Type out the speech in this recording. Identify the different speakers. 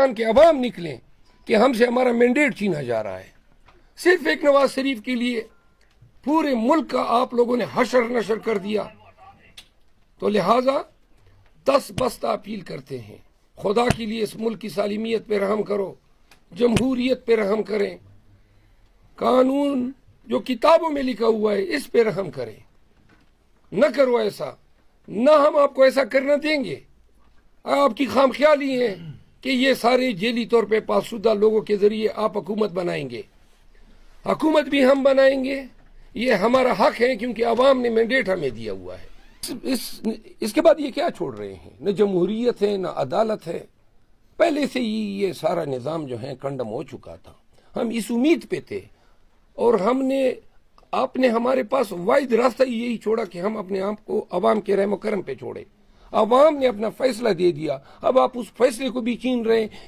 Speaker 1: کے عوام نکلیں کہ ہم سے ہمارا مینڈیٹ چھینا جا رہا ہے صرف ایک نواز شریف کے لیے پورے ملک کا آپ لوگوں نے حشر نشر کر دیا. تو لہٰذا 10 بستہ اپیل کرتے ہیں، خدا کے لیے اس ملک کی سالمیت پہ رحم کرو، جمہوریت پہ رحم کریں، قانون جو کتابوں میں لکھا ہوا ہے اس پہ رحم کریں. نہ کرو ایسا، نہ ہم آپ کو ایسا کرنا دیں گے. آپ کی خام خیالی ہے کہ یہ سارے جیلی طور پہ پاس شدہ لوگوں کے ذریعے آپ حکومت بنائیں گے. حکومت بھی ہم بنائیں گے، یہ ہمارا حق ہے کیونکہ عوام نے مینڈیٹ ہمیں دیا ہوا ہے. اس کے بعد یہ کیا چھوڑ رہے ہیں؟ نہ جمہوریت ہے، نہ عدالت ہے. پہلے سے ہی یہ سارا نظام جو ہے کنڈم ہو چکا تھا. ہم اس امید پہ تھے اور آپ نے ہمارے پاس واحد راستہ یہی چھوڑا کہ ہم اپنے آپ کو عوام کے رحم و کرم پہ چھوڑے. عوام نے اپنا فیصلہ دے دیا، اب آپ اس فیصلے کو بھی چھین رہے ہیں.